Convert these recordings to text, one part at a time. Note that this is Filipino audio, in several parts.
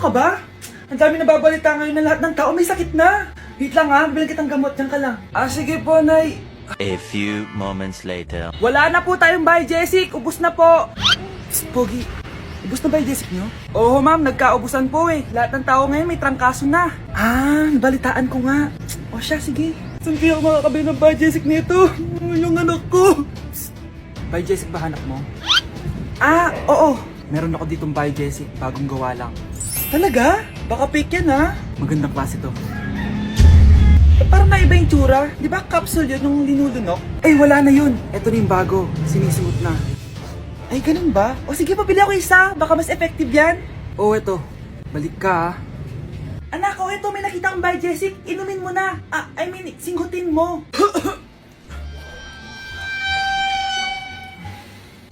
ka ba? Ang dami nababalita ngayon na lahat ng tao may sakit na. Wait lang ha, bibilang kitang gamot, dyan ka lang. Sige po, Nay. A few moments later. Wala na po tayong Biogesic, ubus na po. Psst, Pogi, ubus na Biogesic nyo? Oo ma'am, nagkaubusan po eh. Lahat ng tao ngayon may trangkaso na. Nabalitaan ko nga. O siya, sige. Saan kaya ako makakabili ng Biogesic nito? Yung anak ko. Psst, Biogesic ba hanap mo? Oo. Meron ako ditong Biogesic, bagong gawa lang. Talaga? Baka fake yan ha? Magandang klase to. Parang naiba yung tsura. Di ba capsule yun nung linulunok? Wala na yun. Ito na yung bago. Sinisuot na. Ay, ganun ba? O sige, pabili ako isa. Baka mas effective yan. Eto. Balik ka ha. Anak, ito. May nakita akong Biogesic. Inumin mo na. Singhutin mo.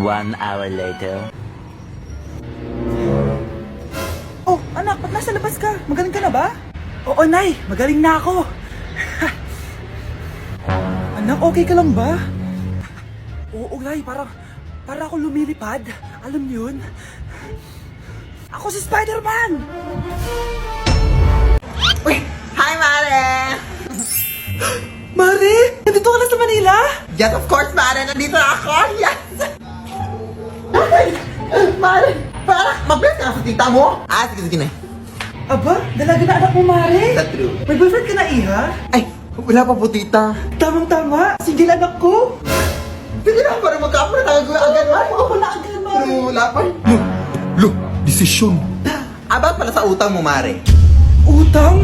1 hour later. Anak, ba't nasa labas ka? Magaling ka na ba? Oo, Nay. Magaling na ako. Anak, okay ka lang ba? Oo, Nay. Para ako lumilipad. Alam niyo yun? Ako si Spider-Man! Uy! Hi, Mare! Mare! Nandito ka na sa Manila? Yes, of course, Mare! Nandito na ako! Yes! Ay! Mare! Para mag-bless ka na sa tita mo! Sige na. Aba, dalaga na anak mo, Mare. That's true. May boyfriend ka na, Iha? Ay! Wala pa po, tita. Tamang-tama. Single anak ko. Sige na, para magka-apra na agad, Mare. Ako na agad, Mare. Pero wala pa. Look! Desisyon. About pala sa utang mo, Mare. Utang?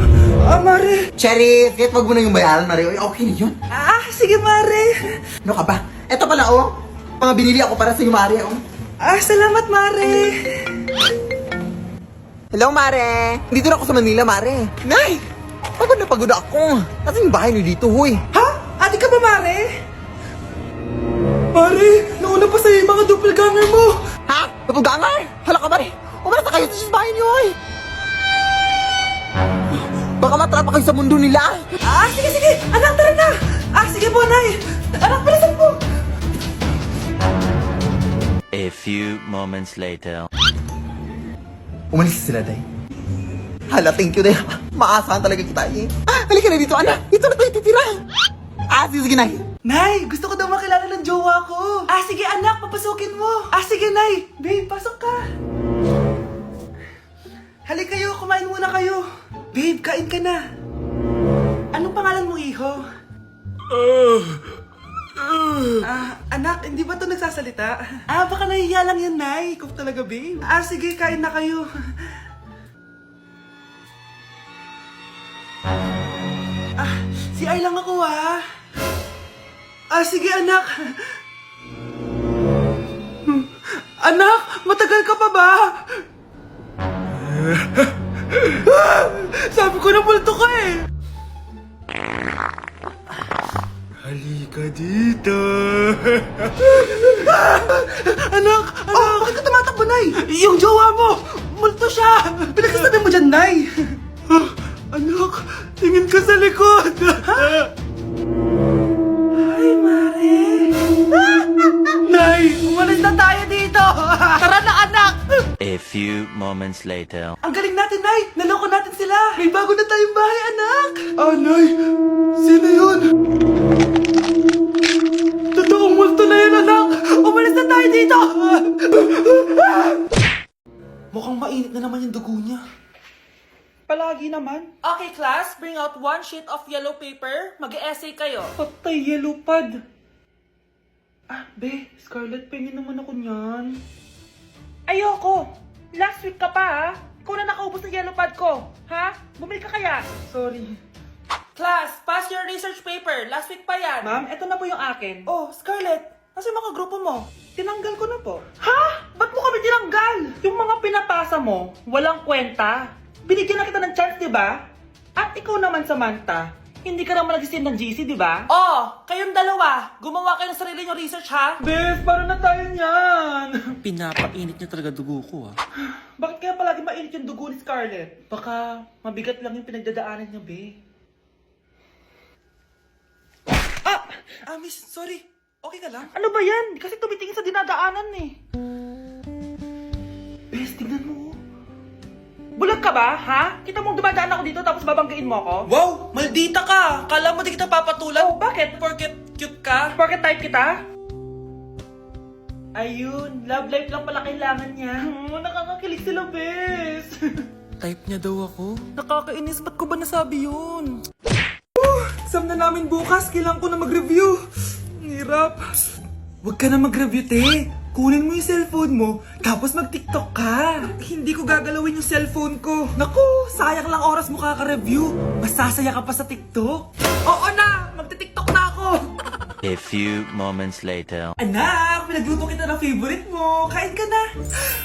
Mare. Cherry, kahit wag mo na yung bayaran, Mare. Okay na yun. Sige, Mare. Ano ka ba? Eto pala, mga binili ako para sa'yo, Mare, Salamat, Mare. Hello, Mare! Dito na ako sa Manila, Mare. Nay! Pagod na pagod ako. Kasi yung bahay niyo dito, huy. Ha? Ate ka ba, Mare? Mare, nauna pa sa'yo yung mga doppelganger mo. Ha? Napugangar? Hala ka, Mare! Umalas na kayo sa bahay niyo, huy. Baka matrapa kayo sa mundo nila. Sige. Anak, tara na. Sige po, Nay. Anak, bilisan po. A few moments later. Umalis sila, Day. Hala, thank you, Day. Maasahan talaga kita, eh. Halika na dito, anak. Dito na tayo titira. Sige, Nay. Nay, gusto ko daw makilala ng jowa ko. Sige anak, papasukin mo. Sige Nay. Babe, pasok ka. Halika kayo, kumain muna kayo. Babe, kain ka na. Anong pangalan mo, Iho? Anak, hindi ba ito nagsasalita? Baka nahihiya lang yan, Nay. Ikaw talaga, babe. Sige, kain na kayo. Si Ay lang ako, sige, anak. Anak, matagal ka pa ba? Sabi ko na multo ka eh. Halika dito. Anak! Bakit ka tumatakbo, Nay? Yung jowa mo! Multo siya! Pinagsasabi mo dyan, Nay! Anak, tingin ka sa likod! Ay, Mare! Nay, umalis na tayo dito! Tara na, anak! A few moments later. Ang galing natin, Nay! Naloko natin sila! May bago na tayong bahay, anak! Nay! Sino yun? Totoong multo na yun, anak! Umalis na tayo dito! Mukhang mainit na naman yung dugo niya. Palagi naman. Okay, class. Bring out 1 sheet of yellow paper. Mag-essay kayo. Patay, yellow pad. Be, Scarlett, pengin naman ako niyan. Ayoko. Last week ka pa, Ikaw na nakaubos ng yellow pad ko. Ha? Bumili ka kaya? Sorry. Class, pass your research paper. Last week pa yan. Ma'am, eto na po yung akin. Oh, Scarlett. Kasi mga grupo mo. Tinanggal ko na po. Ha? Ba't mo kami tinanggal? Yung mga pinapasa mo, walang kwenta. Binigyan na kita ng chance, di ba? At ikaw naman, Samantha, hindi ka naman nag-send ng GC, di ba? Oh, kayong dalawa. Gumawa kayo ng sarili nyo research, ha? Bes, paano na tayo niyan? Pinapainit niya talaga dugo ko, Bakit kaya palagi mainit yung dugo ni Scarlett? Baka mabigat lang yung pinagdadaanan niya, be. Miss, sorry. Okay ka lang? Ano ba yan? Kasi tumitingin sa dinadaanan eh. Bes, tignan mo. Bulag ka ka ba, ha? Kita mong dumadaan ako dito tapos babanggain mo ako? Wow, maldita ka! Kala mo di kita papatulan? Oh, bakit? Porket cute ka? Porket type kita? Ayun, love life lang pala kailangan niya. Nakakakilig sila, bes. Type niya daw ako? Nakakainis, ba't ko ba nasabi yun? Exam na namin bukas, kailangan ko na mag-review. Ang hirap. Huwag ka na mag-review, te. Kunin mo yung cellphone mo, tapos mag-TikTok ka. Hindi ko gagalawin yung cellphone ko. Naku, sayang lang oras mo kaka-review. Masasaya ka pa sa TikTok. Oo na, magti-TikTok na ako. A few moments later. Anak, pinagluto kita ng favorite mo. Kain ka na.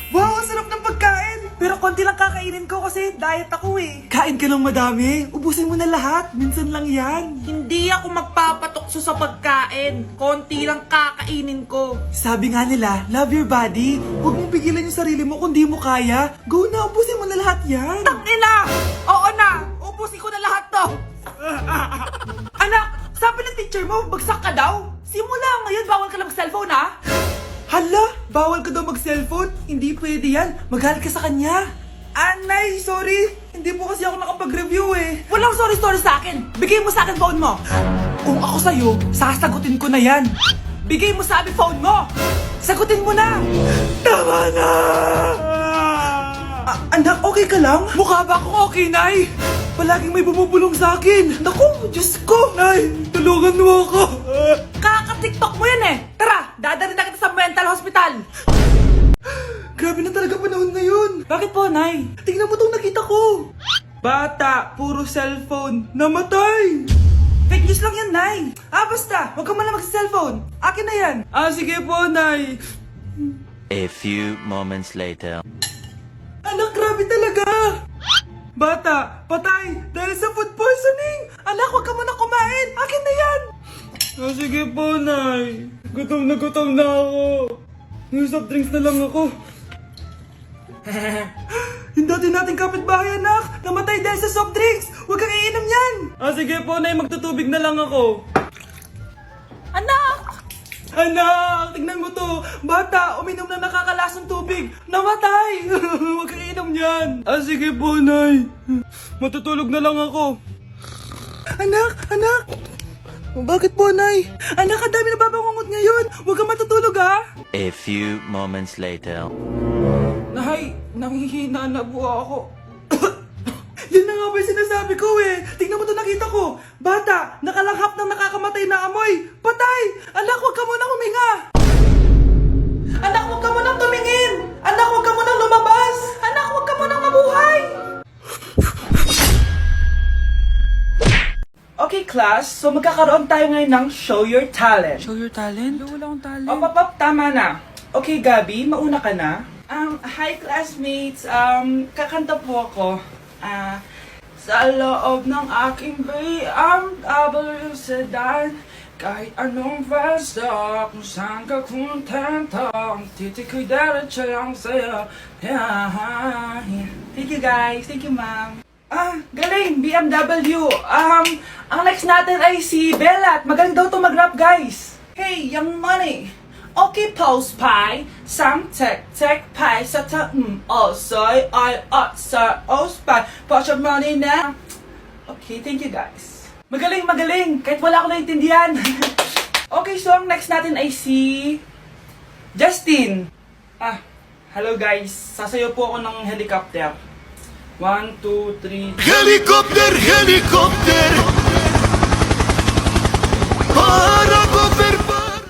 Wow, ang sarap ng pagkain. Pero konti lang kakainin ko kasi diet ako eh. Kain ka ng madami. Ubusin mo na lahat. Minsan lang yan. Hindi ako magpapatukso sa pagkain. Konti lang kakainin ko. Sabi nga nila, love your body. Huwag mong pigilan yung sarili mo kung di mo kaya. Go na, ubusin mo na lahat yan. Tangina! Oo na! Ubusin ko na lahat to. Anak, sabi ng teacher mo, bagsak ka daw? Simula ngayon, bawal ka na mag-cellphone, ha? Hala, bawal ka daw mag-cellphone? Hindi pwede yan. Magalit ka sa kanya. Anay, sorry. Hindi po kasi ako nakapag-review eh. Walang sorry sa akin. Bigay mo sa akin phone mo. Kung ako sa'yo, sasagutin ko na yan. Bigay mo sa akin phone mo. Sagutin mo na. Tama na. Anak, okay ka lang? Mukha ba akong okay, Nay? Palaging may bumubulong sa akin. Naku, Diyos ko. Nay, tulungan mo ako. Kaka-TikTok mo yan eh. Tara, dadalhin na kita sa mental hospital. Grabe na talaga panahon ngayon. Bakit po, Nay? Tingnan mo itong nakita ko. Bata, puro cellphone, namatay. Fake news lang yan, Nay. Basta, huwag ka man lang mag-cellphone. Akin na yan. Sige po, Nay. A few moments later. Anak, grabe talaga! Bata, patay dahil sa food poisoning! Anak, huwag ka muna kumain! Akin na yan! Sige po, Nay. Gutom na ako. Yung soft drinks na lang ako. Yung dati nating kapitbahay, anak! Namatay dahil sa soft drinks! Huwag kang iinom yan! Sige po, Nay. Magtutubig na lang ako. Anak! Anak, tignan mo to. Bata, uminom na nakakalasang tubig. Namatay. Huwag kang inom yan. Sige po, Nay. Matutulog na lang ako. Anak. Bakit po, Nay? Anak, ang dami na babangungot ngayon. Huwag kang matutulog, ha? A few moments later. Nay, nanghihina na po ako. Yan na nga ba yung sinasabi ko eh. Tingnan mo to, nakita ko. Bata, nakalanghap ng nakakamatay na amoy. Patay! Anak, huwag ka munang huminga. Anak, huwag ka munang tumingin. Anak, huwag ka munang lumabas. Anak, huwag ka munang mabuhay. Okay, class. So, magkakaroon tayo ngayon ng Show Your Talent. Show your talent? Wala akong talent. Op, tama na. Okay, Gabi, mauna ka na. Hi, classmates. Kakanta po ako. Sa loob ng aking BMW sedan, kahit anong basta, kung saan ka kontento, ang titik ko'y diretso lang sa'yo. Thank you guys, thank you ma'am. Galing, BMW. Ang next natin ay si Bellat. Magaling daw to mag-rap, guys. Hey, Young Money. Okay, pose pie, sang tek pie, sa ta soy, I sa pie, put your money now. Okay, thank you guys. Magaling, kahit wala ko naintindihan. Okay, so ang next natin ay si Justin. Hello guys, sasayaw po ako ng helicopter. 1, 2, 3. Helicopter, helicopter. Para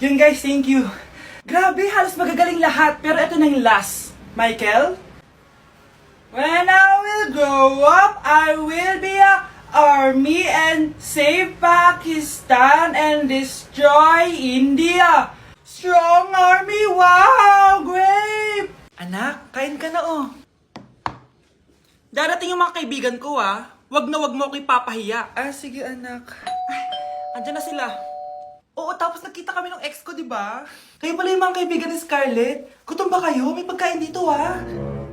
Yun guys, thank you. Grabe, halos magagaling lahat. Pero ito na yung last. Michael? When I will grow up, I will be a army and save Pakistan and destroy India. Strong army, wow, great! Anak, kain ka na oh. Darating yung mga kaibigan ko Wag na wag mo ako ipapahiya. Sige anak. Andyan na sila. Oo, tapos nakita kami ng ex ko, di ba? Kayo pala yung mga kaibigan ni Scarlett. Gutom ba kayo? May pagkain dito,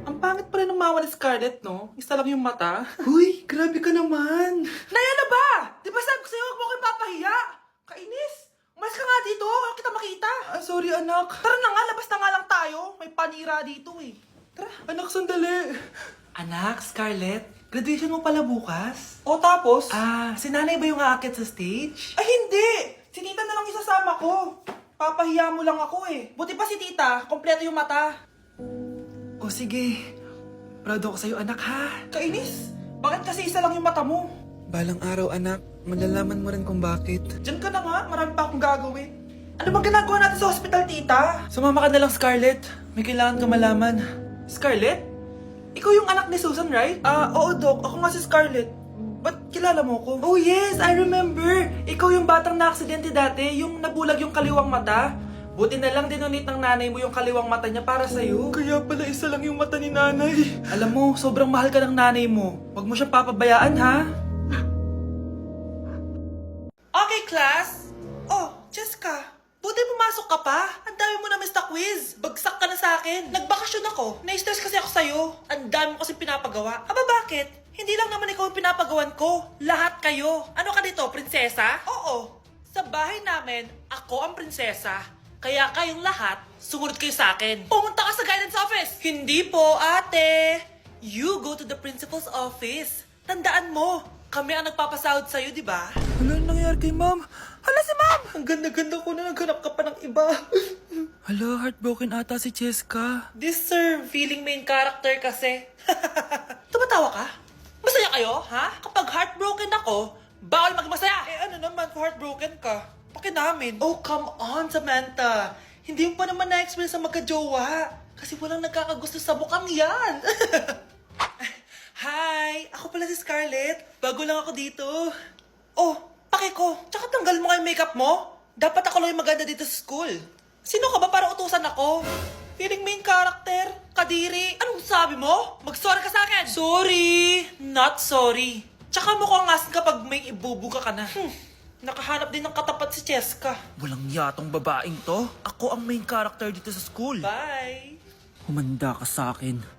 Ang pangit pala ng mama ni Scarlett, no? Isa lang yung mata. Uy, grabe ka naman. Naya na ba? Di ba sabi ko sa'yo, huwag mo ko ipapahiya? Kainis. Umalis ka nga dito. Huwag kita makita. Sorry, anak. Tara na nga, labas na nga lang tayo. May panira dito, eh. Tara. Anak, sandali. Anak, Scarlett, graduation mo pala bukas? O tapos? Si nanay ba yung aakit sa stage? Ay hindi! Si tita na lang isasama ko. Papahiya mo lang ako eh. Buti pa si tita, kompleto yung mata. O sige, proud ako sa'yo anak ha. Kainis, bakit kasi isa lang yung mata mo? Balang araw anak, malalaman mo rin kung bakit. Diyan ka na nga, marami pa akong gagawin. Ano bang ginagawa natin sa hospital, tita? Sumama ka na lang Scarlett, may kailangan ka malaman. Scarlett? Ikaw yung anak ni Susan, right? Oo, Doc. Ako nga si Scarlett. Ba't kilala mo ko? Oh yes, I remember! Ikaw yung batang na-aksidente dati, yung nabulag yung kaliwang mata. Buti na lang dinonate ng nanay mo yung kaliwang mata niya para sa'yo. Kaya pala isa lang yung mata ni nanay. Alam mo, sobrang mahal ka ng nanay mo. Huwag mo siyang papabayaan ha. Okay, class. Oh, Jessica. Buti pumasok ka pa. Ang dami mo na Mr. Quiz. Bagsak ka na sa akin. Nagbakasyon ako. Na-stress kasi ako sa'yo. Ang dami mo kasi pinapagawa. Aba, bakit? Hindi lang naman ikaw ang pinapagawan ko. Lahat kayo. Ano ka dito, prinsesa? Oo. Sa bahay namin, ako ang prinsesa. Kaya kayong lahat, sumunod kayo sa akin. Pumunta ka sa guidance office. Hindi po, ate. You go to the principal's office. Tandaan mo, kami ang nagpapasahod sa'yo, di ba? Ano nangyari kay ma'am? Hala si ma'am! Ang ganda-ganda ko na naghanap ka pa ng iba. Hala, heartbroken ata si Cheska. This sir, feeling main character kasi. Tumatawa ka? Masaya kayo, ha? Kapag heartbroken ako, bawal maging masaya. Eh ano naman kung heartbroken ka? Paki namin. Oh, come on, Samantha. Hindi mo pa naman na-experience sa magka-jowa. Kasi walang nagkakagusto sa mukhang yan. Hi! Ako pala si Scarlett. Bago lang ako dito. Oh, paki ko. Tsaka tanggal mo nga yung makeup mo. Dapat ako lang yung maganda dito sa school. Sino ka ba para utusan ako? Feeling main character? Kadiri? Anong sabi mo? Mag-sorry ka sa akin! Sorry! Not sorry. Tsaka mukhang asin kapag may ibubuga ka na. Nakahanap din ng katapat si Cheska. Walang yatong babaeng to. Ako ang main character dito sa school. Bye! Humanda ka sa akin.